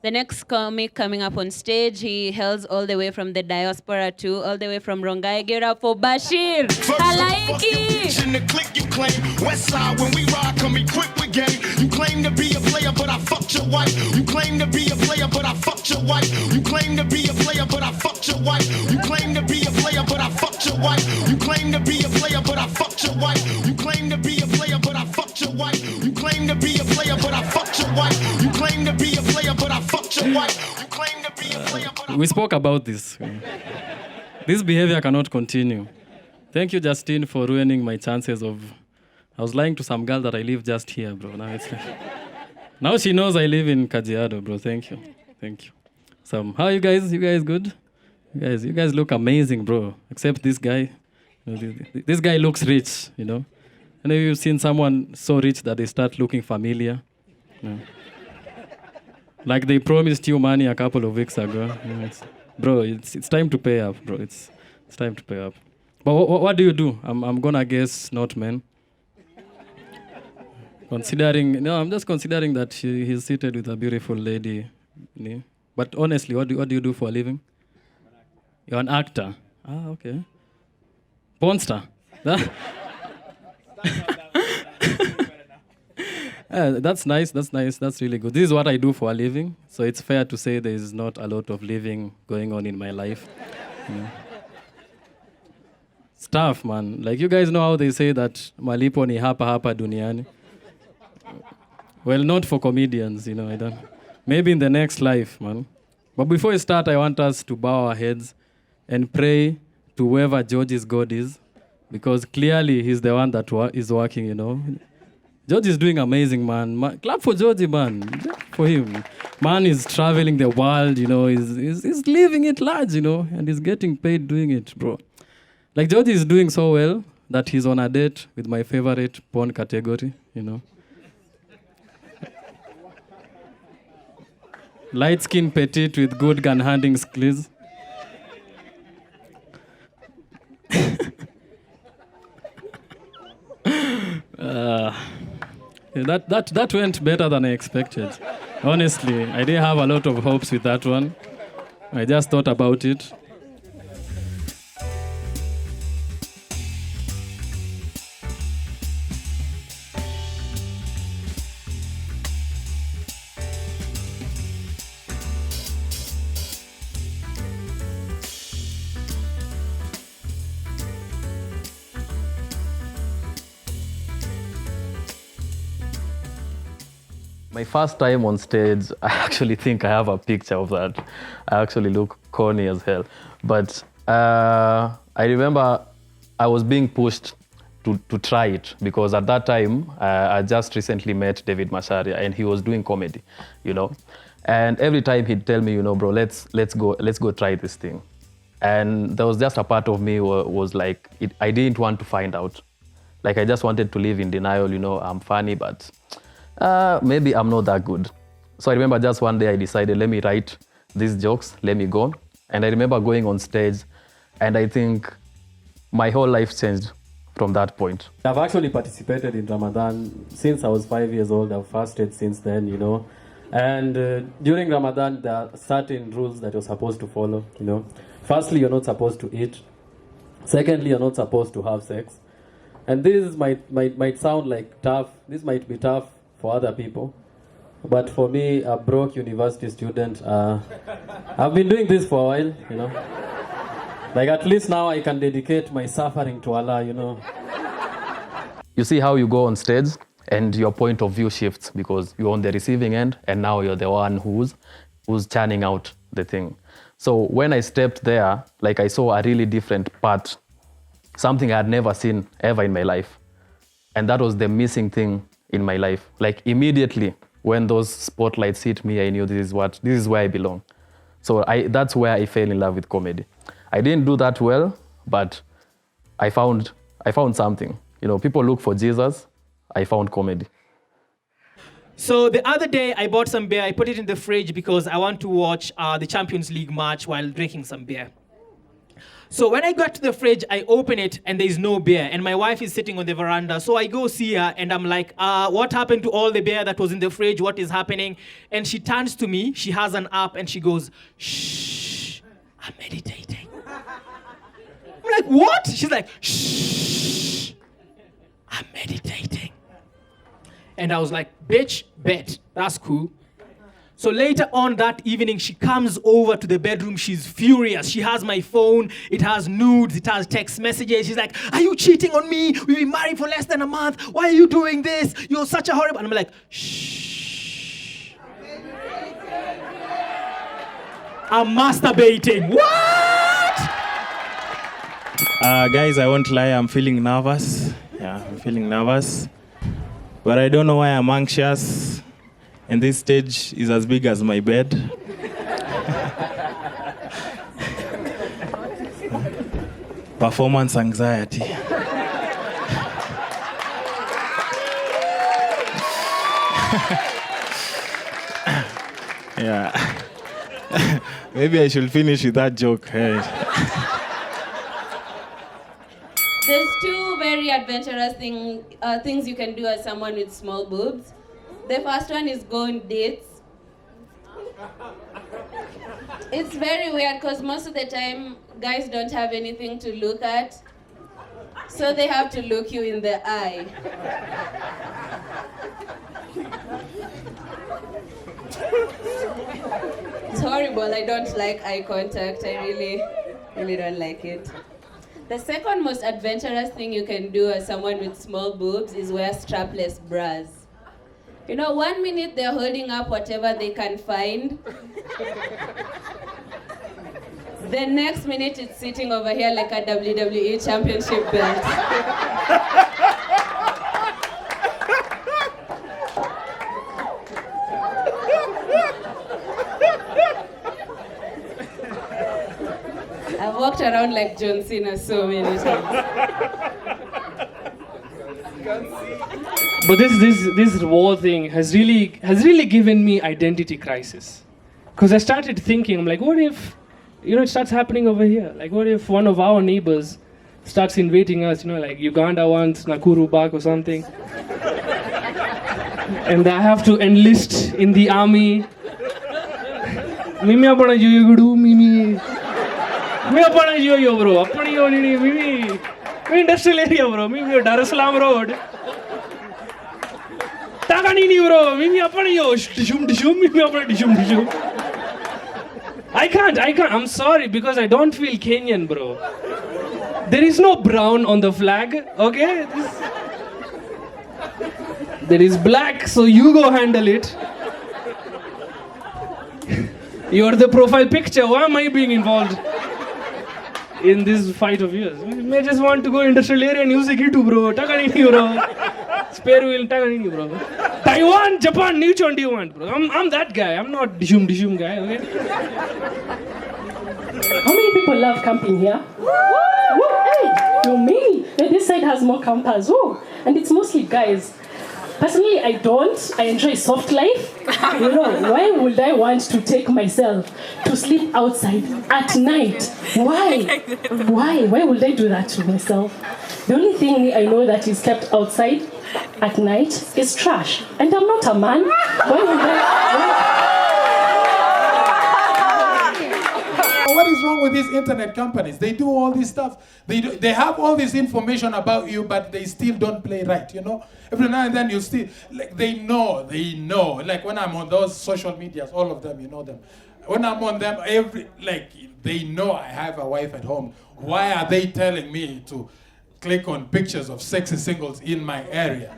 The next comic coming up on stage, he hails all the way from the diaspora too, all the way from Rongai. Give it up for Bashir Halaiki. In the click you claim West Side when we ride, come equipped with game. You claim to be a player, but I fucked your wife. You claim to be a player, but I fucked your wife. You claim to be a player, but I fucked your wife. You claim to be a player, but I fucked your wife. You claim to be a player, but I fucked your wife. You claim to be a player, but I fucked your wife. You claim to be a player, but I fucked your wife. You claim to be a player, but I fucked your wife. You claim to be a player, but I... We spoke about this. This behavior cannot continue. Thank you, Justine, for ruining my chances of... I was lying to some girl that I live just here, bro. Now she knows I live in Kajiado, bro. Thank you. Thank you. So, how are you guys? You guys good? You guys look amazing, bro. Except this guy. This guy looks rich, you know. And have you seen someone so rich that they start looking familiar? No. Like they promised you money a couple of weeks ago. Bro, it's time to pay up, bro. It's time to pay up. But what do you do? I'm gonna guess not men. I'm just considering that he's seated with a beautiful lady. But honestly, what do you do for a living? You're an actor. Ah, okay. Porn star. That's nice. That's really good. This is what I do for a living. So it's fair to say there is not a lot of living going on in my life. Stuff, man. Like, you guys know how they say that malipo ni hapa hapa duniani. Well, not for comedians, you know. I don't. Maybe in the next life, man. But before we start, I want us to bow our heads and pray to whoever George's God is, because clearly he's the one that is working, you know. George is doing amazing, man. Clap for Georgie, man. For him. Man is traveling the world, you know. He's living it large, you know, and he's getting paid doing it, bro. Like, George is doing so well that he's on a date with my favorite porn category, you know. Light-skinned petite with good gun-handling skills. That went better than I expected. Honestly, I didn't have a lot of hopes with that one. I just thought about it. My first time on stage, I actually think I have a picture of that. I actually look corny as hell. But I remember I was being pushed to try it, because at that time, I just recently met David Masharia and he was doing comedy, you know. And every time he'd tell me, you know, bro, let's go try this thing. And there was just a part of me was like, I didn't want to find out. Like, I just wanted to live in denial, you know, I'm funny, but maybe I'm not that good. So I remember just one day I decided, let me write these jokes, let me go. And I remember going on stage, and I think my whole life changed from that point. I've actually participated in Ramadan since I was 5 years old. I've fasted since then, you know. And during Ramadan, there are certain rules that you're supposed to follow, you know. Firstly, you're not supposed to eat. Secondly, you're not supposed to have sex. And this might sound like tough. This might be tough for other people. But for me, a broke university student, I've been doing this for a while, you know. Like, at least now I can dedicate my suffering to Allah, you know. You see how you go on stage and your point of view shifts, because you're on the receiving end and now you're the one who's churning out the thing. So when I stepped there, like, I saw a really different part, something I had never seen ever in my life. And that was the missing thing in my life. Like, immediately when those spotlights hit me, I knew this is where I belong. So that's where I fell in love with comedy. I didn't do that well, but I found something. You know, people look for Jesus. I found comedy. So the other day I bought some beer. I put it in the fridge because I want to watch the Champions League match while drinking some beer. So when I got to the fridge, I open it and there's no beer. And my wife is sitting on the veranda. So I go see her and I'm like, what happened to all the beer that was in the fridge? What is happening? And she turns to me. She has an app and she goes, shh, I'm meditating. I'm like, what? She's like, shh, I'm meditating. And I was like, bitch, bet, that's cool. So later on that evening, she comes over to the bedroom. She's furious. She has my phone. It has nudes. It has text messages. She's like, are you cheating on me? We've been married for less than a month. Why are you doing this? You're such a horrible... And I'm like, shh. I'm masturbating. What? Guys, I won't lie. I'm feeling nervous. Yeah, I'm feeling nervous. But I don't know why I'm anxious. And this stage is as big as my bed. Performance anxiety. Yeah. Maybe I should finish with that joke. Hey. There's two very adventurous things you can do as someone with small boobs. The first one is go on dates. It's very weird because most of the time, guys don't have anything to look at. So they have to look you in the eye. It's horrible. I don't like eye contact. I really don't like it. The second most adventurous thing you can do as someone with small boobs is wear strapless bras. You know, 1 minute they're holding up whatever they can find. The next minute it's sitting over here like a WWE championship belt. I've walked around like John Cena so many times. But this war thing has really given me identity crisis. Because I started thinking, I'm like, what if, it starts happening over here? Like, what if one of our neighbors starts invading us, like Uganda wants Nakuru back or something? And I have to enlist in the army. Mimi apana jugudu, Mimi. Mimi apana juyo bro. Apani yo nini, Mimi. Mimi industrial area bro. Mimi Dar es Salaam road. Taganini bro, Mimi apani yo dishum, Mimi apana dishum. I can't. I'm sorry because I don't feel Kenyan, bro. There is no brown on the flag, okay? There is black, so you go handle it. You're the profile picture. Why am I being involved in this fight of yours? You may just want to go industrial area and use the gitu, bro. Taganini, bro. Spare wheel, taganini, bro. Taiwan, Japan, which one do you want, bro? I'm that guy. I'm not dishum guy, okay? How many people love camping here? Woo! Hey, you me. This side has more campers. Woo! And it's mostly guys. Personally, I don't. I enjoy soft life. Why would I want to take myself to sleep outside at night? Why? Why would I do that to myself? The only thing I know that is kept outside at night is trash. And I'm not a man. Why would I... What is wrong with these internet companies? They do all this stuff. They have all this information about you, but they still don't play right, Every now and then you still, like, they know. Like when I'm on those social medias, all of them, you know them. When I'm on them, they know I have a wife at home. Why are they telling me to click on pictures of sexy singles in my area?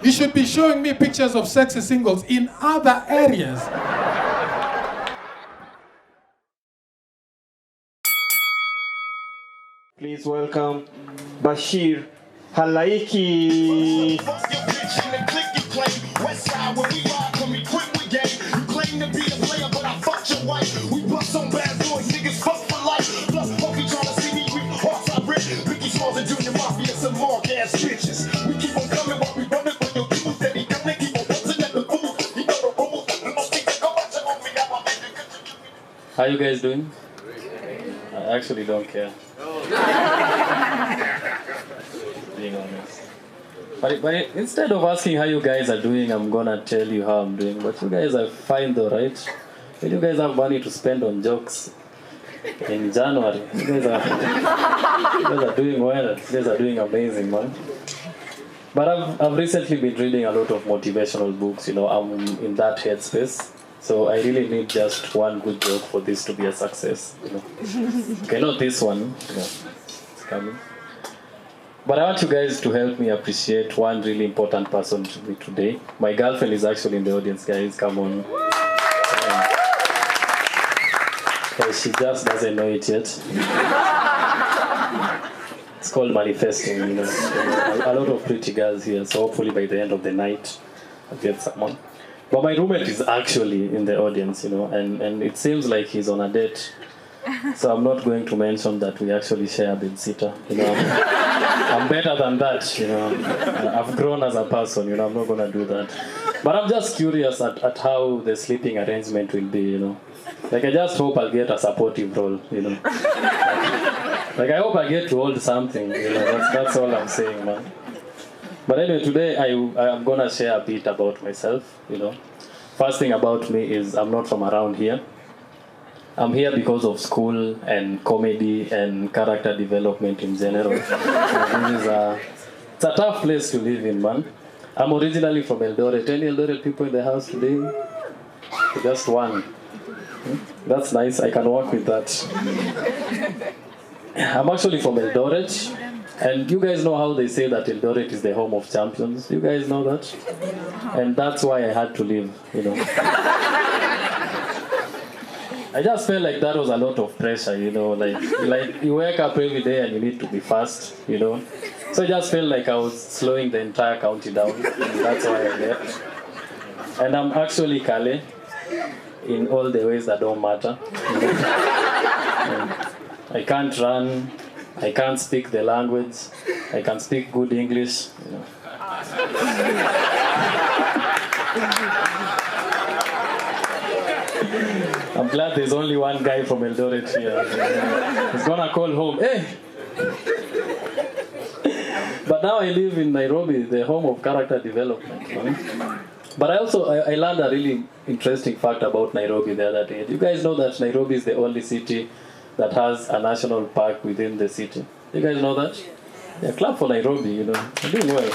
You should be showing me pictures of sexy singles in other areas. Please welcome Bashir Halaiki. you guys doing? I actually don't care. Being honest. But instead of asking how you guys are doing, I'm gonna tell you how I'm doing. But you guys are fine though, right? When you guys have money to spend on jokes in January, you guys are doing well. You guys are doing amazing, man. But I've recently been reading a lot of motivational books. I'm in that headspace. So I really need just one good joke for this to be a success. Okay, not this one. It's coming. But I want you guys to help me appreciate one really important person to me today. My girlfriend is actually in the audience, guys. Come on. She just doesn't know it yet. It's called manifesting. A lot of pretty girls here, so hopefully by the end of the night, I'll get someone. But my roommate is actually in the audience, and it seems like he's on a date. So I'm not going to mention that we actually share a babysitter. I'm better than that. I've grown as a person. I'm not going to do that. But I'm just curious at how the sleeping arrangement will be. Like I just hope I'll get a supportive role. Like I hope I get to hold something. That's all I'm saying, man. But anyway, today I'm going to share a bit about myself, First thing about me is I'm not from around here. I'm here because of school and comedy and character development in general. It's a tough place to live in, man. I'm originally from Eldoret. Any Eldoret people in the house today? Just one. That's nice. I can work with that. I'm actually from Eldoret. And you guys know how they say that Eldoret is the home of champions? You guys know that? And that's why I had to leave, I just felt like that was a lot of pressure, like you wake up every day and you need to be fast, So I just felt like I was slowing the entire county down. And that's why I left. And I'm actually Kale in all the ways that don't matter. I can't run. I can't speak the language. I can speak good English. I'm glad there's only one guy from Eldoret here. He's gonna call home. Hey! But now I live in Nairobi, the home of character development. But I learned a really interesting fact about Nairobi the other day. You guys know that Nairobi is the only city that has a national park within the city. You guys know that? Yeah, clap for Nairobi, You're doing well.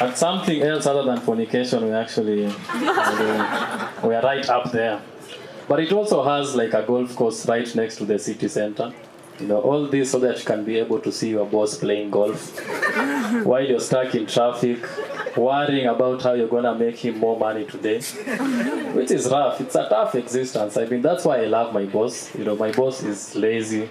And something else other than fornication, we are right up there. But it also has like a golf course right next to the city center. All this so that you can be able to see your boss playing golf while you're stuck in traffic, worrying about how you're gonna make him more money today, which is rough. It's a tough existence. That's why I love my boss. My boss is lazy,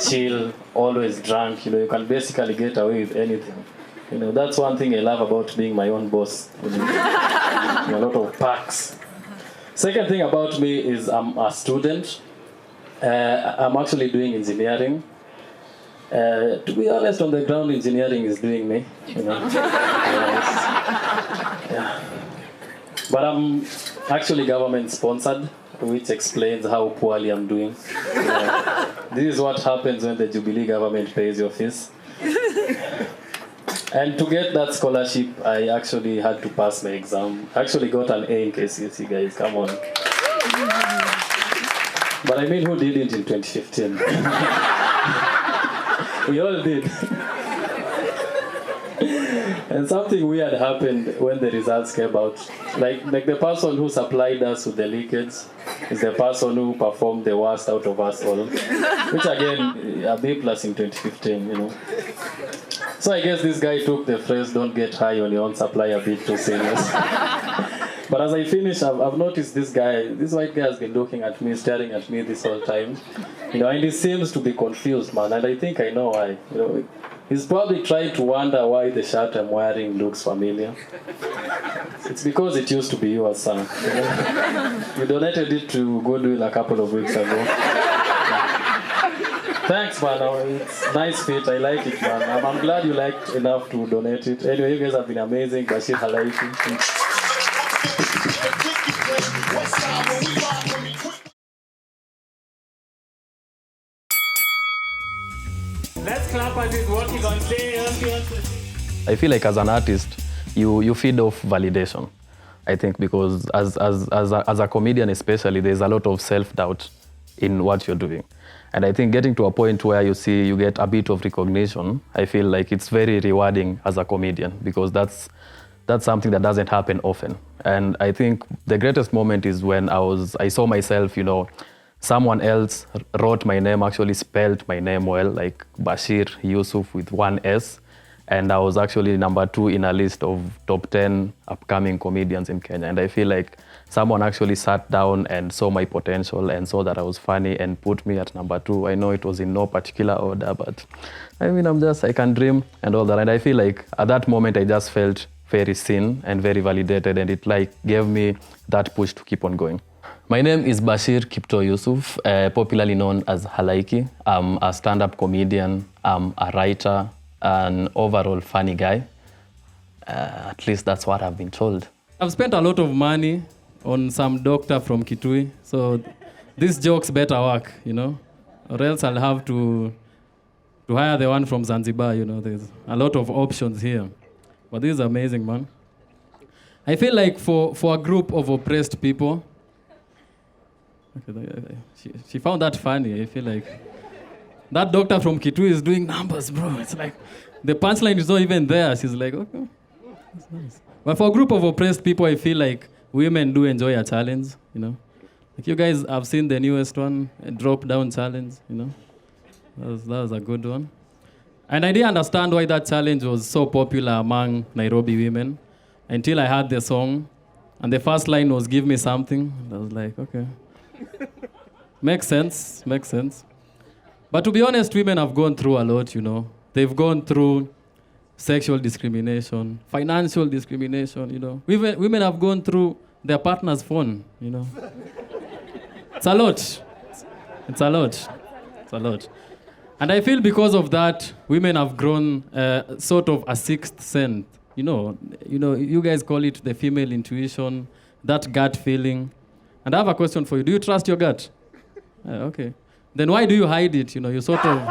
chill, always drunk. You can basically get away with anything. That's one thing I love about being my own boss. A lot of perks. Second thing about me is I'm a student. I'm actually doing engineering. To be honest, on the ground, engineering is doing me. Yeah. But I'm actually government sponsored, which explains how poorly I'm doing. This is what happens when the Jubilee government pays your fees. And to get that scholarship, I actually had to pass my exam. I actually got an A in KCSE, guys. Come on. But who didn't in 2015? We all did. And something weird happened when the results came out. Like the person who supplied us with the leakage is the person who performed the worst out of us all. Which again, a B+ in 2015, So I guess this guy took the phrase, don't get high on your own supply a bit too serious. But as I finish, I've noticed this white guy has been looking at me, staring at me this whole time. And he seems to be confused, man. And I think I know why. He's probably trying to wonder why the shirt I'm wearing looks familiar. It's because it used to be yours, son. You donated it to Goodwill a couple of weeks ago. Thanks, man. It's nice fit. I like it, man. I'm glad you liked enough to donate it. Anyway, you guys have been amazing. Bashir Halaiki. I feel like as an artist, you feed off validation. I think because as a comedian especially, there's a lot of self-doubt in what you're doing. And I think getting to a point where you get a bit of recognition, I feel like it's very rewarding as a comedian because that's something that doesn't happen often. And I think the greatest moment is when I saw myself, someone else wrote my name, actually spelled my name well, like Bashir Yusuf with one S. And I was actually number 2 in a list of top 10 upcoming comedians in Kenya. And I feel like someone actually sat down and saw my potential and saw that I was funny and put me at number 2. I know it was in no particular order, but I mean, I can dream and all that. And I feel like at that moment, I just felt very seen and very validated. And it gave me that push to keep on going. My name is Bashir Kipto Yusuf, popularly known as Halaiki. I'm a stand-up comedian, I'm a writer, an overall funny guy. At least that's what I've been told. I've spent a lot of money on some doctor from Kitui, so these jokes better work, or else I'll have to hire the one from Zanzibar, there's a lot of options here. But this is amazing, man. I feel like for a group of oppressed people, she found that funny. I feel like that doctor from Kitui is doing numbers, bro. It's like the punchline is not even there. She's like, okay, that's nice. But for a group of oppressed people, I feel like women do enjoy a challenge, Like you guys have seen the newest one, a drop down challenge, That was a good one. And I didn't understand why that challenge was so popular among Nairobi women until I heard the song. And the first line was, "Give me something." And I was like, okay. Makes sense. But to be honest, women have gone through a lot, They've gone through sexual discrimination, financial discrimination, Women have gone through their partner's phone, It's a lot. It's a lot. And I feel because of that, women have grown sort of a sixth sense. You guys call it the female intuition, that gut feeling. And I have a question for you. Do you trust your gut? Okay. Then why do you hide it? You sort of...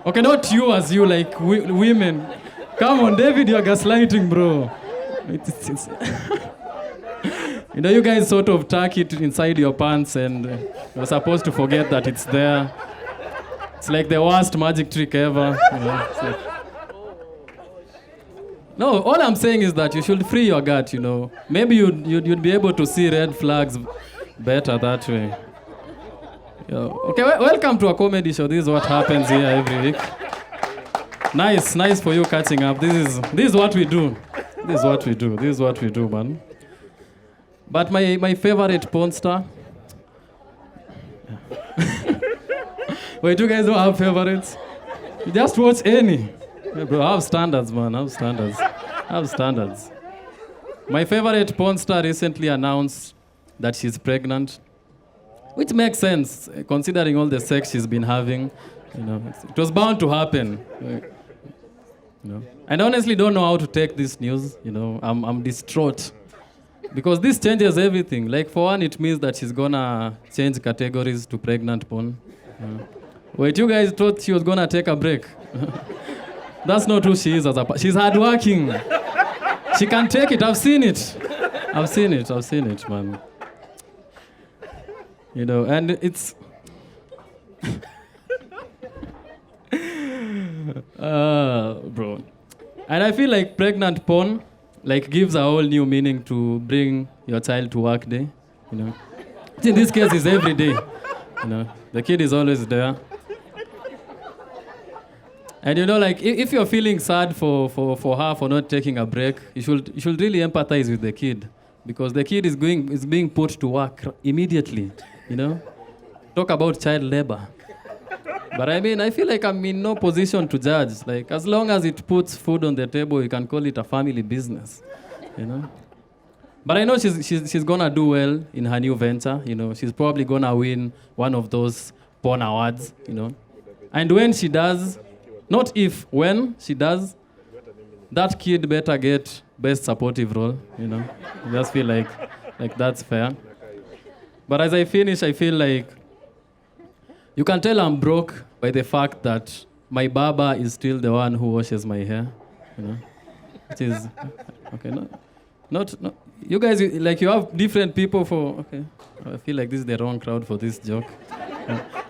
Okay, not you as you, like women. Come on, David, you're gaslighting, bro. It's you guys sort of tuck it inside your pants and you're supposed to forget that it's there. It's like the worst magic trick ever. No, all I'm saying is that you should free your gut, Maybe you'd be able to see red flags better that way. Okay, welcome to a comedy show. This is what happens here every week. Nice for you catching up. This is what we do. This is what we do, man. But my favorite porn star... Wait, you guys don't have favorites? You just watch any. Yeah, bro, I have standards, man. I have standards. My favorite porn star recently announced that she's pregnant, which makes sense considering all the sex she's been having. It was bound to happen. And I honestly don't know how to take this news. I'm distraught because this changes everything. Like for one, it means that she's gonna change categories to pregnant porn. Wait, you guys thought she was gonna take a break? That's not who she is she's hardworking. She can take it. I've seen it, man. And it's... bro. And I feel like pregnant porn, gives a whole new meaning to bring your child to work day, In this case, it's every day, The kid is always there. And if you're feeling sad for her for not taking a break, you should really empathize with the kid, because the kid is being put to work immediately, Talk about child labor. But I feel like I'm in no position to judge. As long as it puts food on the table, you can call it a family business, But I know she's gonna do well in her new venture, She's probably gonna win one of those porn awards, And when she does, not if, when she does, that kid better get best supportive role, I just feel like that's fair. But as I finish, I feel like you can tell I'm broke by the fact that my barber is still the one who washes my hair, you know. It is okay. Not you guys like you have different people for okay. I feel like this is the wrong crowd for this joke.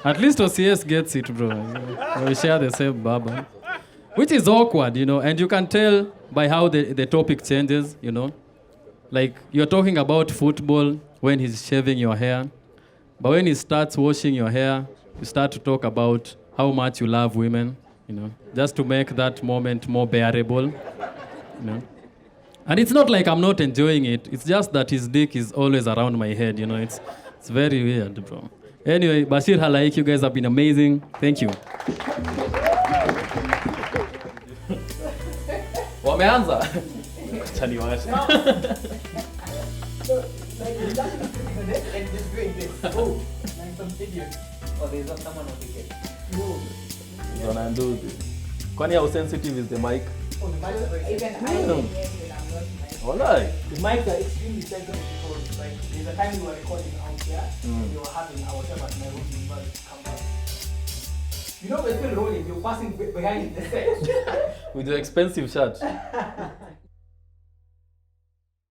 At least OCS gets it, bro. We share the same barber, which is awkward, you know. And you can tell by how the topic changes, you know. Like you're talking about football when he's shaving your hair, but when he starts washing your hair, you start to talk about how much you love women, you know, just to make that moment more bearable, you know. And it's not like I'm not enjoying it. It's just that his dick is always around my head, you know. It's very weird, bro. Anyway, Bashir Halaiki, you guys have been amazing. Thank you. Wameanza. Kwani how sensitive is the mic? Walai. The mics are extremely sensitive because like there's a time we were recording out here, we were having our time at Nairobi University campus. You know we're still rolling, you're passing behind the set. With your expensive shirt.